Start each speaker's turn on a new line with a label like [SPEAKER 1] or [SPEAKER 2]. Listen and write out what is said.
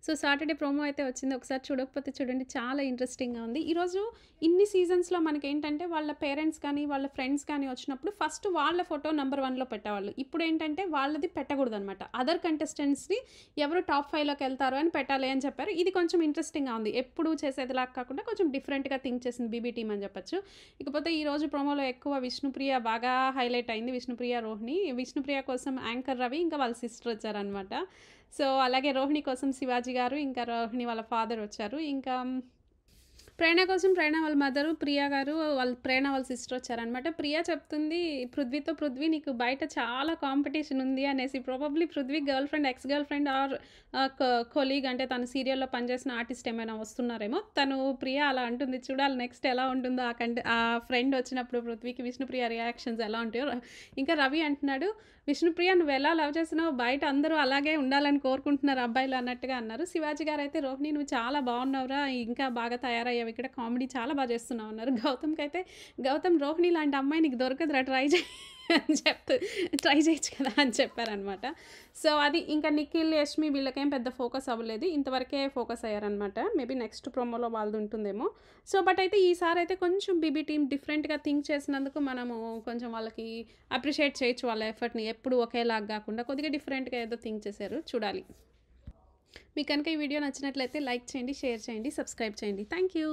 [SPEAKER 1] So, Saturday promo అయితే వచ్చింది. ఒకసారి చూడకపోతే చూడండి చాలా ఇంట్రెస్టింగ్‌గా ఉంది. ఈరోజు ఇన్ని సీజన్స్‌లో మనకేంటంటే వాళ్ళ పేరెంట్స్ కానీ, వాళ్ళ ఫ్రెండ్స్ కానీ వచ్చినప్పుడు ఫస్ట్ వాళ్ళ ఫోటో నంబర్ 1లో పెట్టేవాళ్ళు. ఇప్పుడేంటంటే వాళ్ళది పెట్టకూడదనమాట. అదర్ కంటెస్టెంట్స్‌ని ఎవరు టాప్ 5లోకి వెళ్తారు అని పెట్టాలి అని చెప్పారు. ఇది కొంచెం ఇంట్రెస్టింగ్‌గా ఉంది. ఎప్పుడు చేసేదిలాగా కాకుండా కొంచెం డిఫరెంట్‌గా థింక్ చేసింది బీబీ టీమ్ అని చెప్పొచ్చు. ఇకపోతే ఈరోజు ప్రోమోలో ఎక్కువ విష్ణుప్రియ బాగా హైలైట్ అయింది. విష్ణుప్రియ, రోహిణి. విష్ణుప్రియ కోసం యాంకర్ రవి ఇంకా వాళ్ళ సిస్టర్ వచ్చారనమాట. సో, అలాగే రోహిణి కోసం శివాజీ గారు, ఇంకా రోహిణి వాళ్ళ ఫాదర్ వచ్చారు. ఇంకా ప్రేరణ కోసం ప్రేరణ వాళ్ళ మదరు, ప్రియా గారు ప్రేరణ వాళ్ళ సిస్టర్ వచ్చారనమాట. ప్రియ చెప్తుంది పృథ్వీతో, "పృథ్వీ నీకు బయట చాలా కాంపిటీషన్ ఉంది" అనేసి. Probably Prithvi girl friend, ex girl friend or colleague అంటే తను సీరియల్‌లో పనిచేసిన ఆర్టిస్ట్ ఏమైనా వస్తున్నారేమో. తను ప్రియ అలా అంటుంది. చూడాలి నెక్స్ట్ ఎలా ఉంటుందో ఆ ఫ్రెండ్ వచ్చినప్పుడు పృథ్వీకి విష్ణుప్రియ రియాక్షన్స్ ఎలా ఉంటాయో. ఇంకా రవి అంటున్నాడు, "విష్ణుప్రియ నువ్వెలా లవ్ చేస్తున్నావో బయట అందరూ అలాగే ఉండాలని కోరుకుంటున్నారు అబ్బాయిలు" అన్నట్టుగా అన్నారు. శివాజీ గారైతే, "రోహిణి నువ్వు చాలా బాగున్నావురా, ఇంకా బాగా తయారయ్యావు, ఇక్కడ కామెడీ చాలా బాగా చేస్తున్నావు" అన్నారు. గౌతమ్‌కైతే, "గౌతమ్ రోహిణి లాంటి అమ్మాయి నీకు దొరకదురా, ట్రై చేయి" అని ట్రై చేయొచ్చు కదా అని చెప్పారనమాట. సో, అది ఇంకా నిఖిల్, యష్మి వీళ్ళకేం పెద్ద ఫోకస్ అవ్వలేదు. ఇంతవరకే ఫోకస్ అయ్యారనమాట. మేబీ నెక్స్ట్ ప్రోమోలో వాళ్ళది ఉంటుందేమో. సో, బట్ అయితే ఈసారైతే కొంచెం బీబీ టీమ్ డిఫరెంట్‌గా థింక్ చేసినందుకు మనము కొంచెం వాళ్ళకి అప్రిషియేట్ చేయొచ్చు వాళ్ళ ఎఫర్ట్‌ని. ఎప్పుడు ఒకేలాగా గాకుండా కొద్దిగా డిఫరెంట్‌గా ఏదో థింక్ చేశారు. చూడాలి. మీకు కనుక ఈ వీడియో నచ్చినట్లయితే లైక్ చేయండి, షేర్ చేయండి, సబ్స్క్రైబ్ చేయండి. Thank you.